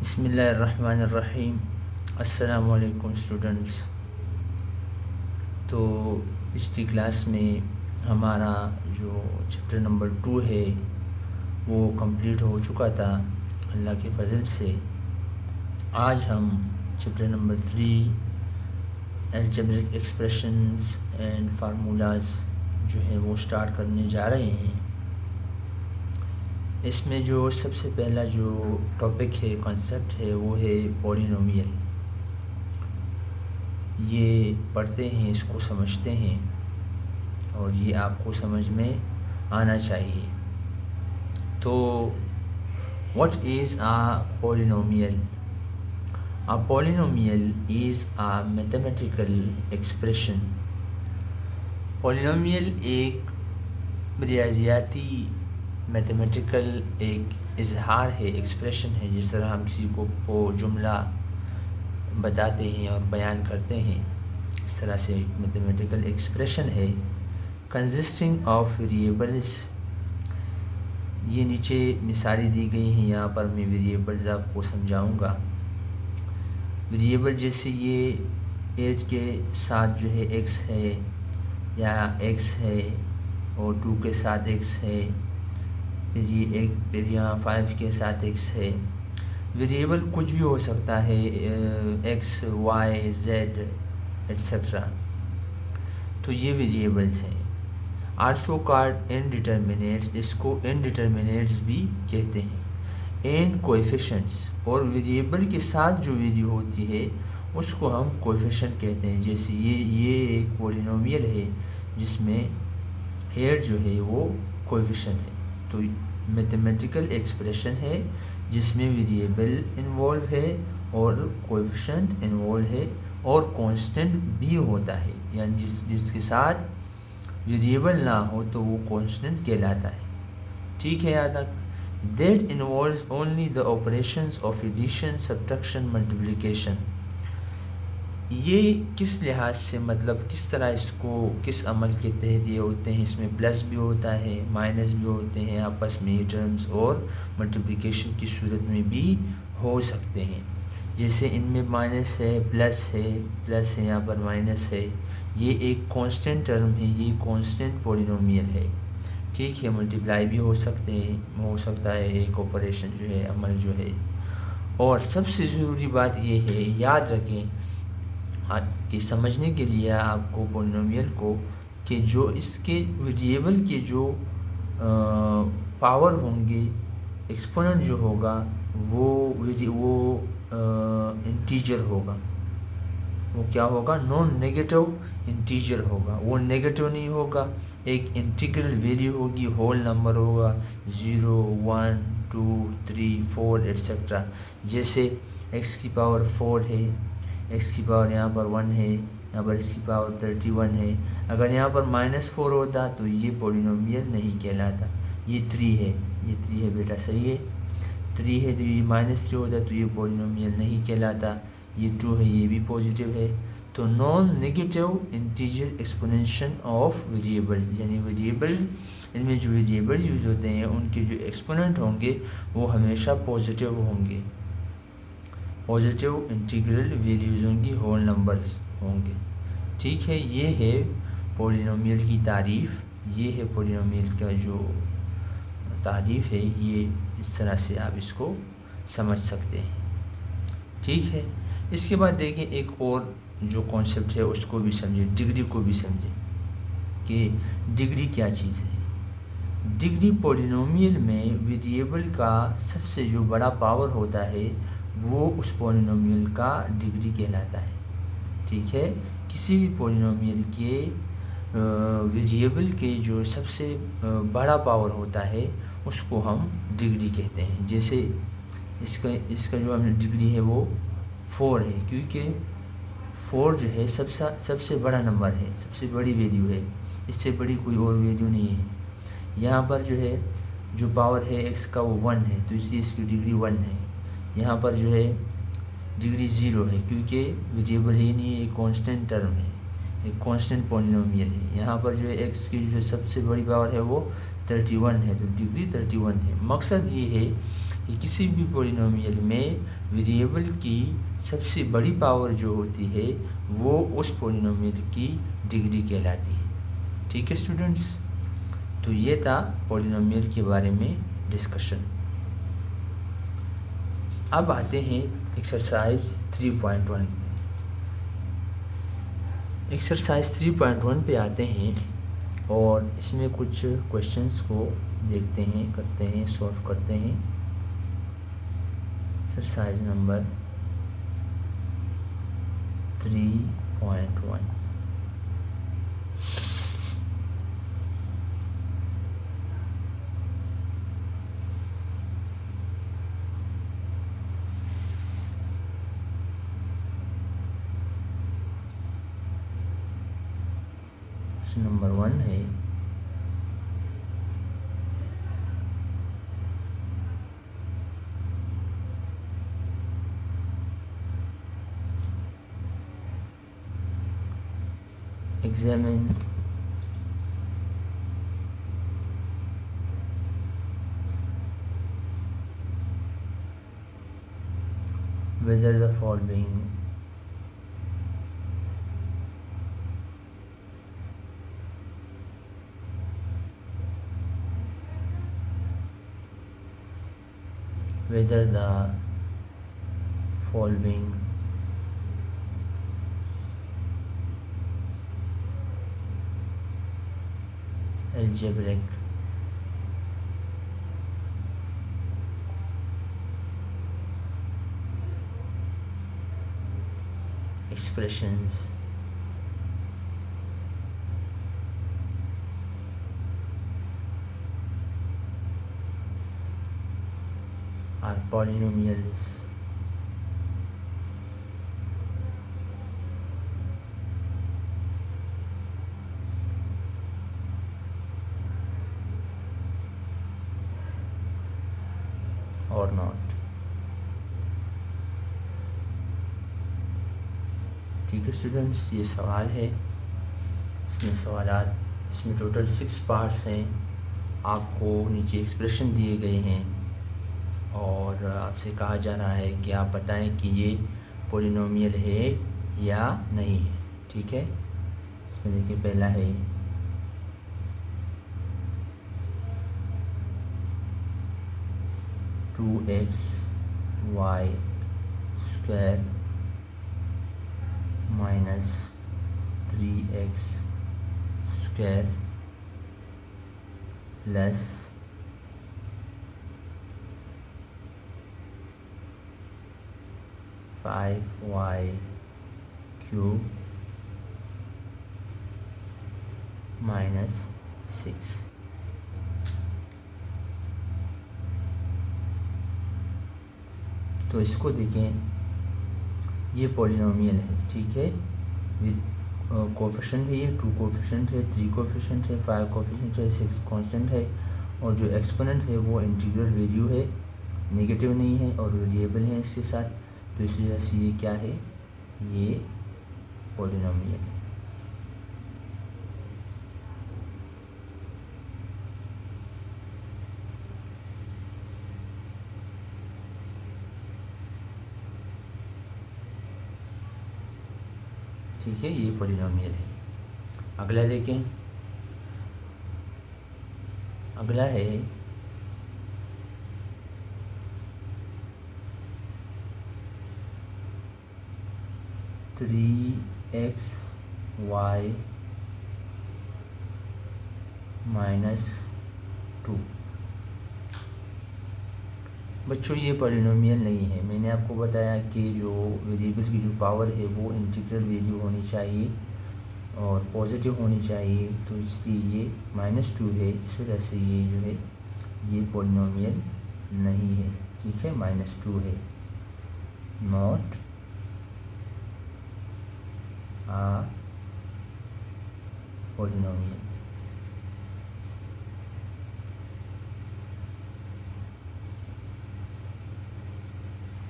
बिस्मिल्लाहिर्रहमानिर्रहीम। अस्सलामु अलैकुम स्टूडेंट्स। तो पिछली क्लास में हमारा जो चैप्टर नंबर 2 है वो कंप्लीट हो चुका था अल्लाह के फ़ज़ल से। आज हम chapter number 3 algebraic expressions and formulas जो है वो स्टार्ट करने जा रहे हैं। इसमें जो सबसे पहला जो टॉपिक है, कॉन्सेप्ट है, वो है पॉलिनोमियल। ये पढ़ते हैं, इसको समझते हैं और ये आपको समझ में आना चाहिए। तो what is a polynomial? A polynomial is a mathematical expression। Polynomial एक रियाजियाती मैथमेटिकल एक इजहार है, एक्सप्रेशन है। जिस तरह हम किसी को जुमला बताते हैं और बयान करते हैं, इस तरह से एक मैथमेटिकल एक्सप्रेशन है कंसिस्टिंग ऑफ वेरिएबल्स। ये नीचे मिसालें दी गई हैं, यहाँ पर मैं वेरिएबल्स आपको समझाऊंगा। वेरिएबल जैसे ये 8 के साथ जो है x है या x है, और 2 के साथ x है, फिर यहाँ 5 के साथ x है। वेरिएबल कुछ भी हो सकता है, x, y, z एट्सेट्रा। तो ये वेरिएबल्स हैं। आल्सो कॉल्ड इनडिटर्मिनेट्स, इसको इनडिटर्मिनेट्स भी कहते हैं। एंड कोएफिशिएंट्स, और वेरिएबल के साथ जो वैल्यू होती है उसको हम कोएफिशिएंट कहते हैं। जैसे ये एक पॉलिनोमियल है जिसमें 8 जो है वो कोएफिशिएंट है। तो मैथमेटिकल एक्सप्रेशन है जिसमें वेरिएबल इन्वॉल्व है और कोएफिशिएंट इन्वॉल्व है और कांस्टेंट भी होता है। यानी जिसके साथ वेरिएबल ना हो तो वो कांस्टेंट कहलाता है। ठीक है, याद रख। That involves only the operations of addition, subtraction, multiplication। ये किस लिहाज से, मतलब किस तरह इसको किस अमल के तहत ये होते हैं? इसमें प्लस भी होता है, माइनस भी होते हैं आपस में टर्म्स, और मल्टीप्लिकेशन की सूरत में भी हो सकते हैं। जैसे इनमें माइनस है, प्लस है, यहाँ पर माइनस है। ये एक कांस्टेंट टर्म है, ये कांस्टेंट पॉलिनोमियल है। ठीक है, मल्टीप्लाई भी हो सकता है एक ऑपरेशन जो है, अमल जो है। और सबसे ज़रूरी बात ये है, याद रखें कि समझने के लिए आपको पॉलिनोमियल को, कि जो इसके वेरिएबल के जो पावर होंगे, एक्सपोनेंट जो होगा वो इंटीजर होगा। वो क्या होगा? नॉन नेगेटिव इंटीजर होगा। वो नेगेटिव नहीं होगा, एक इंटीग्रल वैल्यू होगी, होल नंबर होगा, 0, 1, 2, 3, 4 एट्सेट्रा। जैसे x की पावर 4 है, x की पावर यहाँ पर 1 है, यहाँ पर x की पावर 31 है। अगर यहाँ पर -4 होता तो ये पॉलिनोमियल नहीं कहलाता। ये 3 है बेटा, सही है, 3 है। तो ये -3 होता तो ये पॉलिनोमियल नहीं कहलाता। ये 2 है, ये भी पॉजिटिव है। तो non negative integer exponential of variables, यानी वेरिएबल्स, इनमें जो वेरिएबल यूज होते हैं उनके जो एक्सपोनेंट होंगे वो हमेशा पॉजिटिव होंगे, पॉजिटिव इंटीग्रल वैल्यूज होंगी, होल नंबर्स होंगे। ठीक है, ये है पॉलिनोमियल की तारीफ़, ये है पॉलिनोमियल का जो तारीफ़ है। ये इस तरह से आप इसको समझ सकते हैं। ठीक है, इसके बाद देखें एक और जो कॉन्सेप्ट है उसको भी समझें, डिग्री को भी समझें कि डिग्री क्या चीज़ है। डिग्री पॉलिनोमियल में वेरिएबल का सबसे जो बड़ा पावर होता है वो उस पॉलिनोमियल का डिग्री कहलाता है। ठीक है, किसी भी पॉलिनोमियल के वेरिएबल के जो सबसे बड़ा पावर होता है उसको हम डिग्री कहते हैं। जैसे इसका जो हमें डिग्री है वो 4 है, क्योंकि 4 जो है सबसे बड़ा नंबर है, सबसे बड़ी वैल्यू है, इससे बड़ी कोई और वैल्यू नहीं है। यहाँ पर जो है जो पावर है x का वो 1 है, तो इसलिए इसकी डिग्री 1 है। यहाँ पर जो है डिग्री 0 है, क्योंकि वेरिएबल ही नहीं है, एक कांस्टेंट टर्म है, एक कांस्टेंट पॉलिनोमियल है। यहाँ पर जो है x की जो सबसे बड़ी पावर है वो 31 है, तो डिग्री 31 है। मकसद ये है कि किसी भी पॉलिनोमियल में वेरिएबल की सबसे बड़ी पावर जो होती है वो उस पॉलिनोमियल की डिग्री कहलाती है। ठीक है स्टूडेंट्स, तो ये था पॉलिनोमियल के बारे में डिस्कशन। अब आते हैं एक्सरसाइज 3.1 पे। एक्सरसाइज 3.1 पे आते हैं और इसमें कुछ क्वेश्चंस को देखते हैं, करते हैं, सॉल्व करते हैं। Exercise number 3.1। नंबर 1 है examine whether the following algebraic expressions are polynomials or not। ठीक है स्टूडेंट्स, ये सवाल है। इसमें टोटल 6 पार्ट्स हैं। आपको नीचे एक्सप्रेशन दिए गए हैं और आपसे कहा जा रहा है कि आप बताएं कि ये पॉलिनोमियल है या नहीं है। ठीक है, इसमें देखिए पहला है 2xy square minus 3x square plus 5y cube minus 6। तो इसको देखें, ये पॉलिनोमियल है। ठीक है, विद कोफिशिएंट है, ये 2 कोफिशिएंट है, 3 कोफिशिएंट है, 5 कोफिशिएंट है, 6 कांस्टेंट है और जो एक्सपोनेंट है वो इंटीग्रल वैल्यू है, नेगेटिव नहीं है और वेरिएबल है इसके साथ। तो इस वजह से ये क्या है, ये पॉलिनोमियल है। ठीक है, ये पॉलिनोमियल है। अगला देखें, अगला है 3xy माइनस 2। बच्चों ये पॉलिनोमियल नहीं है। मैंने आपको बताया कि जो वेरिएबल की जो पावर है वो इंटीग्रल वैल्यू होनी चाहिए और पॉजिटिव होनी चाहिए, तो इसलिए ये -2 है। इस वजह से ये जो है ये पॉलिनोमियल नहीं है। ठीक है, -2 है, नॉट आ पॉलिनोमियल।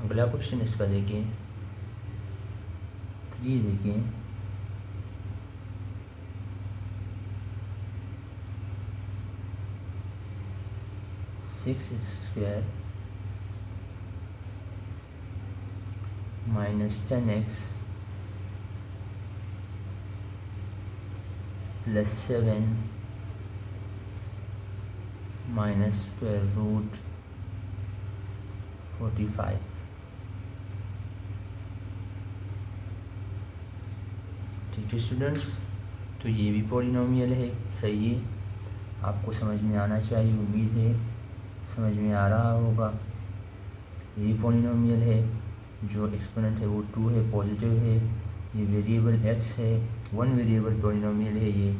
अगला क्वेश्चन इसका देखें, 3 देखें, 6x square minus 10x plus 7 minus square root 45। ठीक है स्टूडेंट्स, तो ये भी पॉलिनोमियल है। सही है, आपको समझ में आना चाहिए, उम्मीद है समझ में आ रहा होगा। ये पॉलिनोमियल है, जो एक्सपोनेंट है वो 2 है, पॉजिटिव है। ये वेरिएबल x है, 1 वेरिएबल पॉलिनोमियल है। ये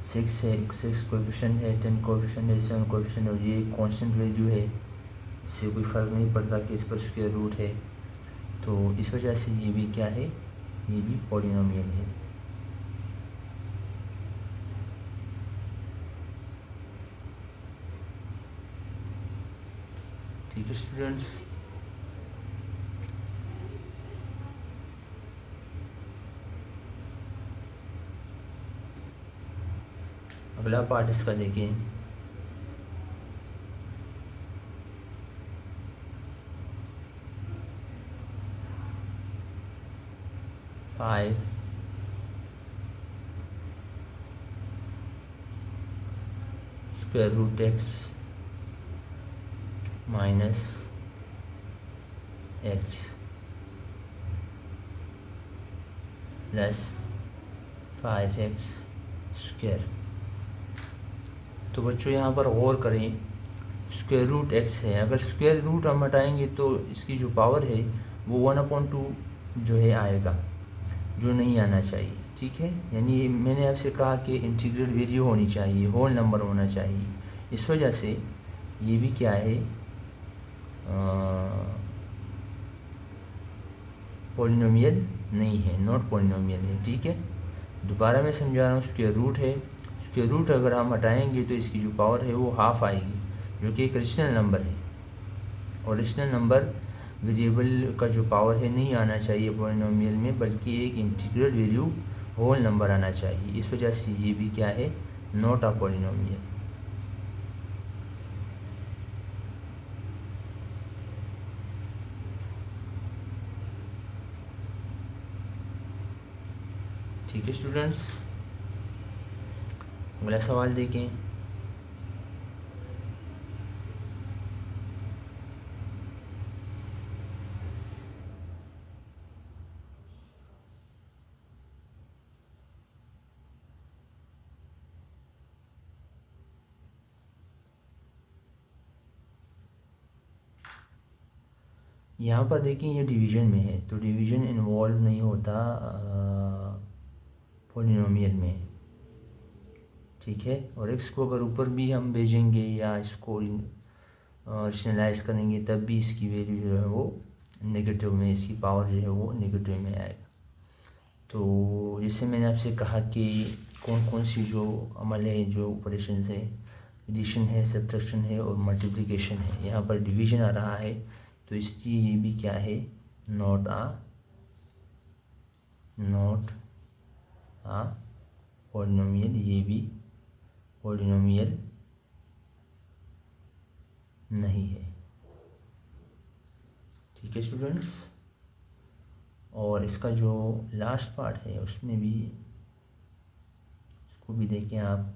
6 है, 6 कोएफिशिएंट है, 10 कोएफिशिएंट है, 7 कोएफिशिएंट है। और ये कांस्टेंट वैल्यू है, इससे कोई फ़र्क नहीं पड़ता कि इस पर स्क्वायर रूट है। तो इस वजह से ये भी क्या है, ये भी पॉलिनोमियल है। ठीक है स्टूडेंट्स, अगला पार्ट इसका देखिए। Five square root x minus x plus 5x square. तो बच्चों यहाँ पर गौर करें, स्क्वायर रूट x है। अगर स्क्वायर रूट हम हटाएंगे तो इसकी जो पावर है वो 1/2 जो है आएगा, जो नहीं आना चाहिए। ठीक है, यानी मैंने आपसे कहा कि इंटीग्रल वैल्यू होनी चाहिए, होल नंबर होना चाहिए। इस वजह से ये भी क्या है, पॉलिनोमियल नहीं है, नॉट पॉलिनोमियल है। ठीक है, दोबारा मैं समझा रहा हूँ, स्क्वायर रूट है। स्क्वायर रूट अगर हम हटाएंगे तो इसकी जो पावर है वो हाफ आएगी, जो कि एक रेशनल नंबर है। और रेशनल नंबर वेरिएबल का जो पावर है नहीं आना चाहिए पॉलिनोमियल में, बल्कि एक इंटीग्रल वैल्यू होल नंबर आना चाहिए। इस वजह से ये भी क्या है, नॉट अ पॉलिनोमियल। ठीक है स्टूडेंट्स, अगला सवाल देखें। यहाँ पर देखें, ये डिवीज़न में है, तो डिवीज़न इन्वॉल्व नहीं होता पॉलिनोमियल में। ठीक है, और एक्स को अगर ऊपर भी हम भेजेंगे या इसको रेशनलाइज करेंगे तब भी इसकी वैल्यू जो है वो नेगेटिव में, इसकी पावर जो है वो नेगेटिव में आएगा। तो जैसे मैंने आपसे कहा कि कौन कौन सी जो अमल है, जो ऑपरेशन है, एडिशन है, सब्ट्रैक्शन है और मल्टीप्लिकेशन है। यहाँ पर डिवीज़न आ रहा है, तो इसलिए ये भी क्या है, नॉट आ पॉलिनोमियल। ये भी पॉलिनोमियल नहीं है। ठीक है स्टूडेंट्स, और इसका जो लास्ट पार्ट है उसमें भी, इसको भी देखें आप।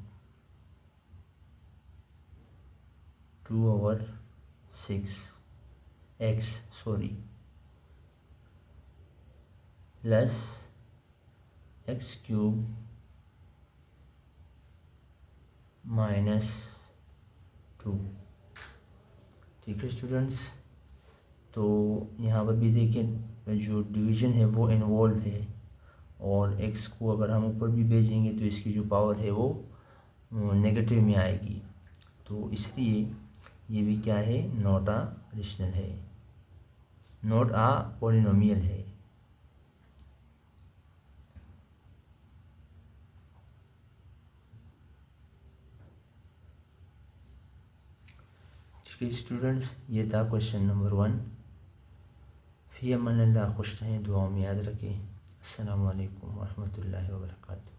2/6x plus x³ -2। ठीक है स्टूडेंट्स, तो यहाँ पर भी देखिए जो डिवीज़न है वो इन्वॉल्व है, और x को अगर हम ऊपर भी भेजेंगे तो इसकी जो पावर है वो नेगेटिव में आएगी। तो इसलिए ये भी क्या है, नॉट आ रेशनल है, नॉट आ पॉलिनोमियल है। ठीक है स्टूडेंट्स, ये था क्वेश्चन नंबर 1। फ़ी अमान अल्लाह, खुश रहें, दुआओं में याद रखें। अस्सलामु अलैकुम वरहमतुल्लाहि वबरकातुहू।